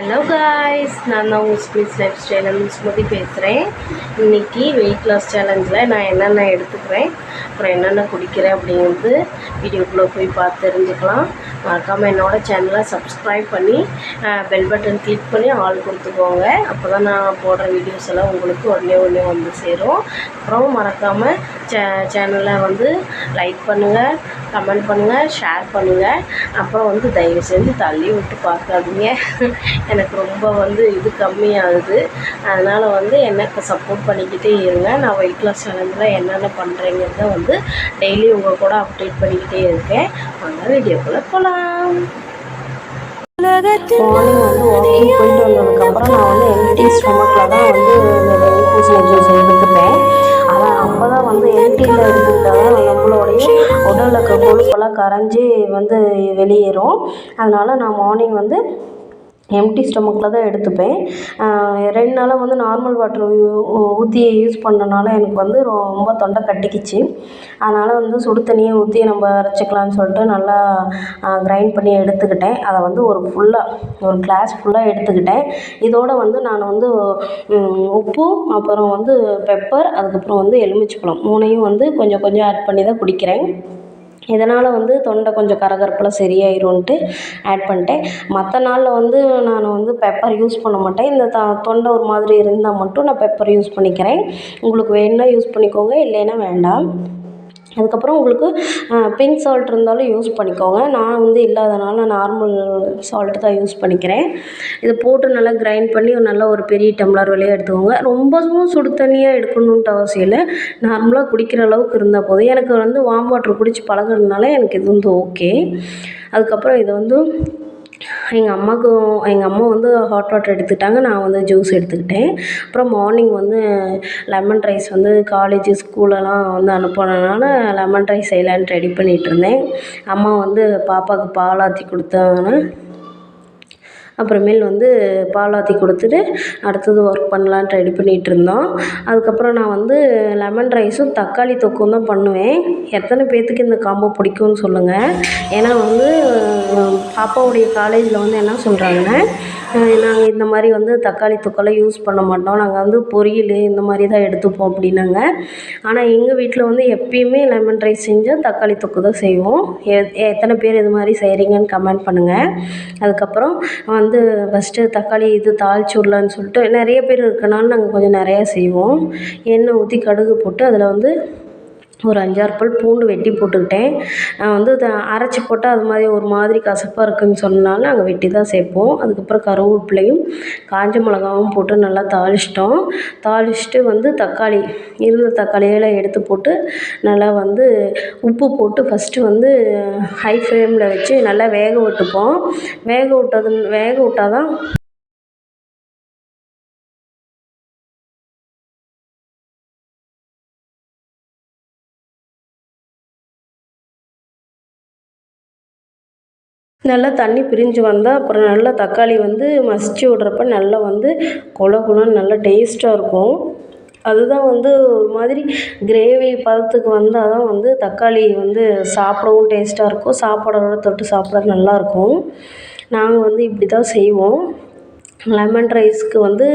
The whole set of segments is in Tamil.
ஹலோ காய்ஸ், நான் தான் உங்கள் ஸ்பீஸ் லைஃப் ஸ்டைல் ஸ்மூதி பேசுகிறேன். இன்றைக்கி வெயிட் லாஸ் சேலஞ்சில் நான் என்னென்ன எடுத்துக்கிறேன், அப்புறம் என்னென்ன குடிக்கிறேன் அப்படிங்கிறது வீடியோக்குள்ளே போய் பார்த்து தெரிஞ்சுக்கலாம். மறக்காமல் என்னோடய சேனலை சப்ஸ்கிரைப் பண்ணி பெல் பட்டன் கிளிக் பண்ணி ஆல் கொடுத்துக்கோங்க. அப்போ தான் நான் போடுற வீடியோஸ் எல்லாம் உங்களுக்கு உடனே வந்து சேரும். அப்புறம் மறக்காமல் சேனலை வந்து லைக் பண்ணுங்கள், கமெண்ட் பண்ணுங்கள், ஷேர் பண்ணுங்கள். அப்புறம் வந்து தயவு செஞ்சு தள்ளி விட்டு பார்க்காதீங்க. எனக்கு ரொம்ப வந்து இது கம்மியாகுது. அதனால் வந்து எனக்கு சப்போர்ட் பண்ணிக்கிட்டே இருங்க. நான் வெயிட் லாஸ் சேனலில் என்னென்ன பண்ணுறேங்கிறத வந்து டெய்லி உங்கள் கூட அப்டேட் பண்ணிக்கிட்டே இருக்கேன். வாங்க வீடியோக்குள்ளே போகலாம். மார்னிங் வந்து வாக்கிங் போயிட்டு வந்ததுக்கப்புறம் நான் வந்து எம்டி ஸ்டொமக்கில் தான் வந்து இந்த வெண்பூசணி ஜூஸ் எடுத்துப்பேன். ஆனால் அப்போ தான் வந்து எம்டியில் எடுத்துக்கிட்டாங்க நம்மளுடைய உடலில் இருக்க கொழுப்பெல்லாம் கரைஞ்சி வந்து வெளியேறும். அதனால் நான் மார்னிங் வந்து எம்டி ஸ்டொமக்கில் தான் எடுத்துப்பேன். 2 நாளாக வந்து நார்மல் வாட்டர் ஊற்றி யூஸ் பண்ணனால எனக்கு வந்து ரொம்ப தொண்டை கட்டிக்கிச்சு. அதனால் வந்து சுடு தண்ணியை ஊற்றி நம்ம அரைச்சிக்கலான்னு சொல்லிட்டு நல்லா கிரைண்ட் பண்ணி எடுத்துக்கிட்டேன். அதை வந்து ஒரு கிளாஸ் ஃபுல்லாக எடுத்துக்கிட்டேன். இதோடு வந்து நான் வந்து உப்பு, அப்புறம் வந்து பெப்பர், அதுக்கப்புறம் வந்து எலுமிச்சைப்பழம் 3ஐயும் வந்து கொஞ்சம் ஆட் பண்ணி தான் குடிக்கிறேன். இதனால் வந்து தொண்டை கொஞ்சம் கரகரப்பில் சரியாயிரும்ன்ட்டு ஆட் பண்ணிட்டேன். மற்ற நாளில் வந்து நான் வந்து பெப்பர் யூஸ் பண்ண மாட்டேன். இந்த தொண்டை ஒரு மாதிரி இருந்தால் மட்டும் நான் பெப்பர் யூஸ் பண்ணிக்கிறேன். உங்களுக்கு வேணுன்னா யூஸ் பண்ணிக்கோங்க, இல்லைன்னா வேண்டாம். அதுக்கப்புறம் உங்களுக்கு பிங்க் சால்ட் இருந்தாலும் யூஸ் பண்ணிக்கோங்க. நான் வந்து இல்லாதனால நார்மல் சால்ட்டு தான் யூஸ் பண்ணிக்கிறேன். இதை போட்டு நல்லா கிரைண்ட் பண்ணி நல்ல ஒரு பெரிய டம்ளர் வழியாக எடுத்துக்கோங்க. ரொம்பவும் சுடு தண்ணியாக எடுக்கணுன்ட்டு அவசியம் இல்லை. நார்மலாக குடிக்கிற அளவுக்கு இருந்தால் போதும். எனக்கு வந்து வார்ம் வாட்டர் குடித்து பழகுறதுனால எனக்கு இது வந்து ஓகே. அதுக்கப்புறம் இதை வந்து எங்கள் அம்மா வந்து ஹாட் வாட்டர் எடுத்துக்கிட்டாங்க, நான் வந்து ஜூஸ் எடுத்துக்கிட்டேன். அப்புறம் மார்னிங் வந்து லெமன் ரைஸ் வந்து காலேஜு ஸ்கூலெல்லாம் வந்து அனுப்புனதுனால லெமன் ரைஸ் செய்யலான்னு ரெடி பண்ணிகிட்ருந்தேன். அம்மா வந்து பாப்பாவுக்கு பால் ஆற்றி கொடுத்தாங்க. அப்புறமேல் வந்து பால் ஆற்றி கொடுத்துட்டு அடுத்தது ஒர்க் பண்ணலான்ட்டு ரெடி பண்ணிகிட்ருந்தோம். அதுக்கப்புறம் நான் வந்து லெமன் ரைஸும் தக்காளி தொக்கும் தான் பண்ணுவேன். எத்தனை பேர்த்துக்கு இந்த காம்போ பிடிக்கும்னு சொல்லுங்கள். ஏன்னா வந்து பாப்பாவுடைய காலேஜில் வந்து என்ன சொல்கிறாங்கன்னா, நாங்கள் இந்த மாதிரி வந்து தக்காளி தொக்கெல்லாம் யூஸ் பண்ண மாட்டோம், நாங்கள் வந்து பொரியல் இந்த மாதிரி தான் எடுத்துப்போம் அப்படின்னாங்க. ஆனால் எங்கள் வீட்டில் வந்து எப்பயுமே லெமன் ரைஸ் செஞ்சால் தக்காளி தொக்கு தான் செய்வோம். எத்தனை பேர் இது மாதிரி செய்கிறீங்கன்னு கமெண்ட் பண்ணுங்கள். அதுக்கப்புறம் வந்து ஃபஸ்ட்டு தக்காளி தாளிச்சு விடலான்னு சொல்லிட்டு நிறைய பேர் இருக்கனால நாங்கள் கொஞ்சம் நிறையா செய்வோம். எண்ணெய் ஊற்றி கடுகு போட்டு அதில் வந்து ஒரு 5-6 பல் பூண்டு வெட்டி போட்டுக்கிட்டேன். வந்து அரைச்சி போட்டால் அது மாதிரி ஒரு மாதிரி கசப்பாக இருக்குதுன்னு சொன்னனால நாங்கள் வெட்டி தான் சேர்ப்போம். அதுக்கப்புறம் கருவேப்பிலையும் காஞ்ச மிளகாவும் போட்டு நல்லா தாளிச்சிட்டு வந்து தக்காளியெல்லாம் எடுத்து போட்டு நல்லா வந்து உப்பு போட்டு ஃபஸ்ட்டு வந்து ஹை ஃப்ளேமில் வச்சு நல்லா வேக விட்டுப்போம். வேக விட்டால் தான் நல்லா தண்ணி பிரிஞ்சு வந்தால் அப்புறம் நல்லா தக்காளி வந்து மசிச்சு விட்றப்ப நல்லா வந்து கொலன்னு நல்லா டேஸ்ட்டாக இருக்கும். அதுதான் வந்து ஒரு மாதிரி கிரேவி பதத்துக்கு வந்தால் தான் வந்து தக்காளி வந்து சாப்பிடவும் டேஸ்ட்டாக இருக்கும், சாப்பாடோட தொட்டு சாப்பிட நல்லாயிருக்கும். நாங்கள் வந்து இப்படி தான் செய்வோம். லெமன் ரைஸ்க்கு வந்து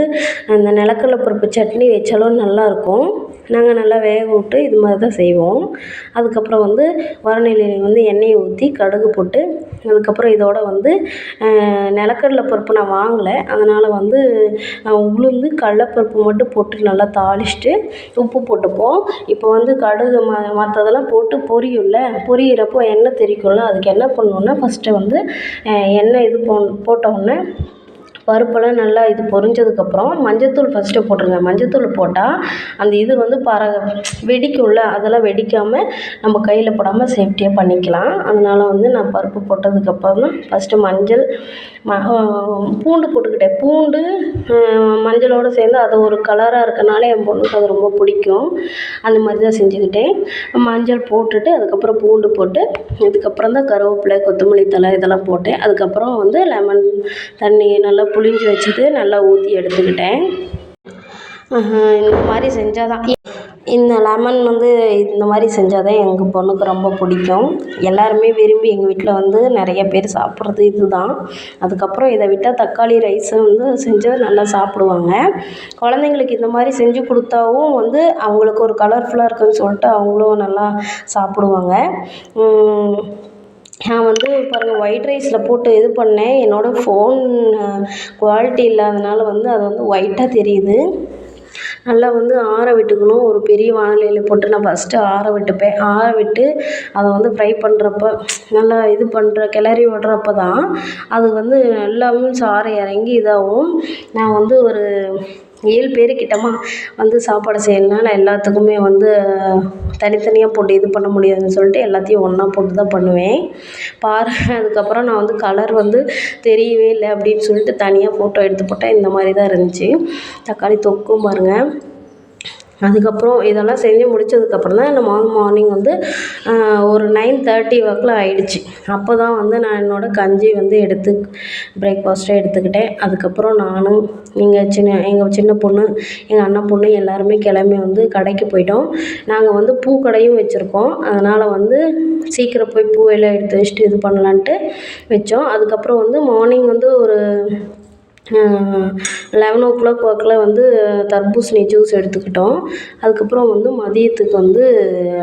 அந்த நிலக்கடலை பருப்பு சட்னி வச்சாலும் நல்லாயிருக்கும். நாங்கள் நல்லா வேக விட்டு இது மாதிரி தான் செய்வோம். அதுக்கப்புறம் வந்து வரநிலையில் வந்து எண்ணெயை ஊற்றி கடுகு போட்டு அதுக்கப்புறம் இதோட வந்து நிலக்கடலை பருப்பு நான் வாங்கலை, அதனால் வந்து உளுந்து கடலைப்பருப்பு மட்டும் போட்டு நல்லா தாளிச்சிட்டு உப்பு போட்டுப்போம். இப்போ வந்து கடுகு மற்றதெல்லாம் போட்டு பொரியிறப்போ எண்ணெய் தெறிக்கும்ல, அதுக்கு என்ன பண்ணணுன்னா ஃபஸ்ட்டு வந்து எண்ணெய் போட்டவுடனே பருப்பெல்லாம் நல்லா பொரிஞ்சதுக்கப்புறம் மஞ்சத்தூள் ஃபஸ்ட்டு போட்டுருங்க. மஞ்சத்தூள் போட்டால் அந்த இது வந்து வெடிக்கும்ல, அதெல்லாம் வெடிக்காமல் நம்ம கையில் படாமல் சேஃப்டியாக பண்ணிக்கலாம். அதனால் வந்து நான் பருப்பு போட்டதுக்கப்புறம் தான் ஃபஸ்ட்டு மஞ்சள், பூண்டு போட்டுக்கிட்டேன். பூண்டு மஞ்சளோடு சேர்ந்து அது ஒரு கலராக இருக்கனால என் பொண்ணுக்கு அது ரொம்ப பிடிக்கும். அந்த மாதிரி தான் செஞ்சுக்கிட்டேன். மஞ்சள் போட்டுட்டு அதுக்கப்புறம் பூண்டு போட்டு அதுக்கப்புறம் தான் கருவேப்பிலை, கொத்தமல்லி தழை இதெல்லாம் போட்டேன். அதுக்கப்புறம் வந்து லெமன் தண்ணி நல்லா புளிஞ்சு வச்சுட்டு நல்லா ஊற்றி எடுத்துக்கிட்டேன். இந்த மாதிரி செஞ்சால் தான் இந்த லெமன் வந்து இந்த மாதிரி செஞ்சால் தான் எங்கள் பொண்ணுக்கு ரொம்ப பிடிக்கும். எல்லாருமே விரும்பி எங்கள் வீட்டில் வந்து நிறைய பேர் சாப்பிட்றது இதுதான். அதுக்கப்புறம் இதை விட்டால் தக்காளி ரைஸு வந்து செஞ்சால் நல்லா சாப்பிடுவாங்க. குழந்தைங்களுக்கு இந்த மாதிரி செஞ்சு கொடுத்தாவும் வந்து அவங்களுக்கு ஒரு கலர்ஃபுல்லாக இருக்குதுன்னு சொல்லிட்டு அவங்களும் நல்லா சாப்பிடுவாங்க. நான் வந்து பாருங்கள் ஒயிட் ரைஸில் போட்டு இது பண்ணேன். என்னோடய ஃபோன் குவாலிட்டி இல்லாதனால வந்து அது வந்து ஒயிட்டாக தெரியுது. நல்லா வந்து ஆற விட்டுக்கணும். ஒரு பெரிய வாணலியில் போட்டு நான் ஃபஸ்ட்டு ஆற விட்டுப்பேன். ஆற விட்டு அதை வந்து ஃப்ரை பண்ணுறப்ப நல்லா இது கிளறி விடுறப்ப தான் அது வந்து எல்லாமே சாறு இறங்கி இதாகும். நான் வந்து ஒரு 7 பேருக்கிட்டமா வந்து சாப்பாடு செய்யணும்னா நான் எல்லாத்துக்குமே வந்து தனித்தனியாக போட்டு இது பண்ண முடியாதுன்னு சொல்லிட்டு எல்லாத்தையும் ஒன்றா போட்டு தான் பண்ணுவேன். அதுக்கப்புறம் நான் வந்து கலர் வந்து தெரியவே இல்லை அப்படின்னு சொல்லிட்டு தனியாக ஃபோட்டோ எடுத்து போட்டேன். இந்த மாதிரி தான் இருந்துச்சு. தக்காளி தொக்கும் பாருங்கள். அதுக்கப்புறம் இதெல்லாம் செஞ்சு முடித்ததுக்கப்புறம் தான் நான் மார்னிங் வந்து ஒரு 9:30 வாக்கில் ஆயிடுச்சு. அப்போ தான் வந்து நான் என்னோடய கஞ்சி வந்து பிரேக்ஃபாஸ்ட்டாக எடுத்துக்கிட்டேன். அதுக்கப்புறம் நானும் எங்கள் சின்ன பொண்ணு, எங்கள் அண்ணன் பொண்ணு எல்லாருமே கிளம்பி வந்து கடைக்கு போயிட்டோம். நாங்கள் வந்து பூக்கடையும் வச்சுருக்கோம். அதனால் வந்து சீக்கிரம் போய் பூவெல்லாம் எடுத்து வச்சுட்டு இது பண்ணலான்ட்டு வச்சோம். அதுக்கப்புறம் வந்து மார்னிங் வந்து ஒரு 11 வாக்கில் வந்து தர்பூசணி ஜூஸ் எடுத்துக்கிட்டோம். அதுக்கப்புறம் வந்து மதியத்துக்கு வந்து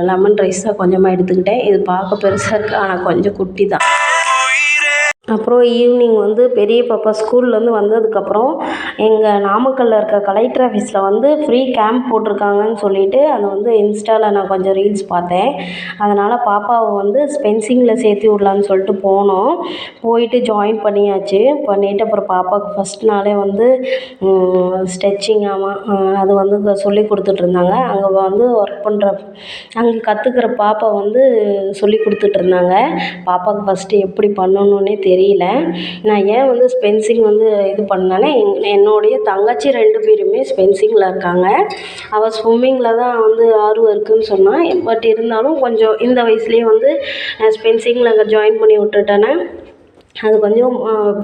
லெமன் ரைஸ் தான் கொஞ்சமாக எடுத்துக்கிட்டேன். இது பார்க்க பெருசாக இருக்குது, ஆனால் கொஞ்சம் குட்டி தான். அப்புறம் ஈவினிங் வந்து பெரிய பாப்பா ஸ்கூல்லேருந்து வந்ததுக்கப்புறம் எங்கள் நாமக்கல்லில் இருக்க கலெக்டர் ஆஃபீஸில் வந்து ஃப்ரீ கேம்ப் போட்டிருக்காங்கன்னு சொல்லிட்டு அதை வந்து இன்ஸ்டாவில் நான் கொஞ்சம் ரீல்ஸ் பார்த்தேன். அதனால் பாப்பாவை வந்து ஸ்பென்சிங்கில் சேர்த்து விடலான்னு சொல்லிட்டு போனோம். போயிட்டு ஜாயின் பண்ணியாச்சு. பண்ணிவிட்டு அப்புறம் பாப்பாவுக்கு ஃபஸ்ட் நாளே வந்து ஸ்ட்ரெச்சிங் அது வந்து சொல்லி கொடுத்துட்ருந்தாங்க. அங்கே வந்து அங்கே கற்றுக்கிற பாப்பா வந்து சொல்லி கொடுத்துட்ருந்தாங்க. பாப்பாவுக்கு ஃபஸ்ட்டு எப்படி பண்ணணுன்னே தெரியல. நான் ஏன் வந்து ஸ்பென்சிங் வந்து இது பண்ணேன்னா என்னுடைய தங்கச்சி 2 பேருமே ஸ்பென்சிங்கில் இருக்காங்க. அவள் ஸ்விம்மிங்கில் தான் வந்து ஆர்வம் இருக்குதுன்னு சொன்னாள். பட் இருந்தாலும் கொஞ்சம் இந்த வயசுலேயே வந்து ஸ்பென்சிங்கில் அங்கே ஜாயின் பண்ணி விட்டுட்டேன்னா அது கொஞ்சம்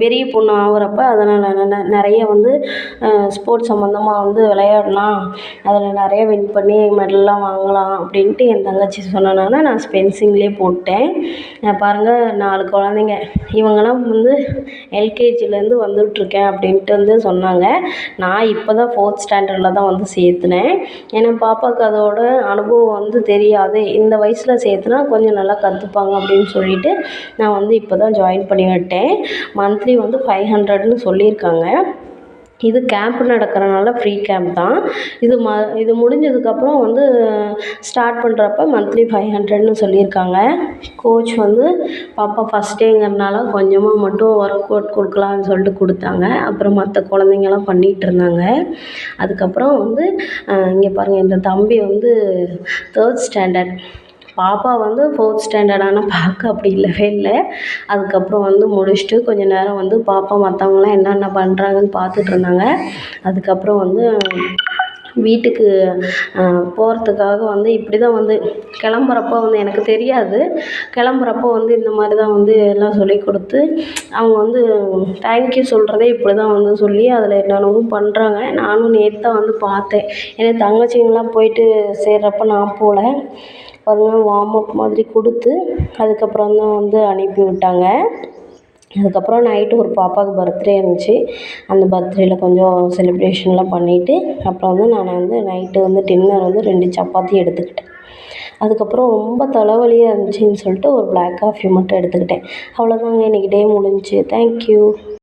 பெரிய பொண்ணு ஆகுறப்ப அதனால் நிறைய வந்து ஸ்போர்ட்ஸ் சம்மந்தமாக வந்து விளையாடலாம், அதில் நிறைய வின் பண்ணி மெடல்லாம் வாங்கலாம் அப்படின்ட்டு என் தங்கச்சி சொன்னனால நான் ஸ்பென்சிங்லேயே போட்டேன். பாருங்கள் 4 குழந்தைங்க. இவங்கெல்லாம் வந்து எல்கேஜிலேருந்து வந்துட்டுருக்கேன் அப்படின்ட்டு வந்து சொன்னாங்க. நான் இப்போ தான் 4th ஸ்டாண்டர்டில் தான் வந்து சேர்த்துனேன். ஏன்னா பாப்பாவுக்கு அதோட அனுபவம் வந்து தெரியாது. இந்த வயசில் சேர்த்துனா கொஞ்சம் நல்லா கற்றுப்பாங்க அப்படின்னு சொல்லிட்டு நான் வந்து இப்போ தான் ஜாயின் பண்ணி விட்டேன். மந்த்லி வந்து 500ன்னு சொல்லியிருக்காங்க. இது கேம்ப் நடக்கிறனால ஃப்ரீ கேம்ப் தான். இது முடிஞ்சதுக்கப்புறம் வந்து ஸ்டார்ட் பண்ணுறப்ப மந்த்லி 500ன்னு சொல்லியிருக்காங்க. கோச் வந்து பாப்பா ஃபஸ்ட் டேங்கிறனால கொஞ்சமாக மட்டும் ஒர்க் அவுட் கொடுக்கலான்னு சொல்லிட்டு கொடுத்தாங்க. அப்புறம் மற்ற குழந்தைங்கலாம் பண்ணிகிட்ருந்தாங்க. அதுக்கப்புறம் வந்து இங்கே பாருங்கள், இந்த தம்பி வந்து 3rd ஸ்டாண்டர்ட், பாப்பா வந்து 4th ஸ்டாண்டர்ட். ஆனால் பார்க்க அப்படி இல்லவே இல்லை. அதுக்கப்புறம் வந்து முடிச்சுட்டு கொஞ்சம் நேரம் வந்து பாப்பா மற்றவங்களாம் என்னென்ன பண்ணுறாங்கன்னு பார்த்துட்ருந்தாங்க. அதுக்கப்புறம் வந்து வீட்டுக்கு போகிறதுக்காக வந்து இப்படி தான் வந்து கிளம்புறப்போ வந்து எனக்கு தெரியாது. கிளம்புறப்போ வந்து இந்த மாதிரி தான் வந்து எல்லாம் சொல்லிக் கொடுத்து அவங்க வந்து தேங்க்யூ சொல்கிறதே இப்படி தான் வந்து சொல்லி அதில் என்னென்னவோ பண்ணுறாங்க. நானும் நேற்று தான் வந்து பார்த்தேன். ஏன்னா தங்கச்சிங்கெலாம் போயிட்டு சேர்றப்ப நான் போகல. பாருங்கள், வார்ம் அப் மாதிரி கொடுத்து அதுக்கப்புறம் தான் வந்து அனுப்பி விட்டாங்க. அதுக்கப்புறம் நைட்டு ஒரு பாப்பாவுக்கு பர்த்டே இருந்துச்சு. அந்த பர்த்டேயில் கொஞ்சம் செலிப்ரேஷன்லாம் பண்ணிவிட்டு அப்புறம் வந்து நான் வந்து நைட்டு வந்து டின்னர் வந்து 2 சப்பாத்தி எடுத்துக்கிட்டேன். அதுக்கப்புறம் ரொம்ப தலைவலியாக இருந்துச்சுன்னு சொல்லிட்டு ஒரு பிளாக் காஃபி மட்டும் எடுத்துக்கிட்டேன். அவ்வளோதாங்க, இன்றைக்கி டே முடிஞ்சுச்சு. தேங்க்யூ.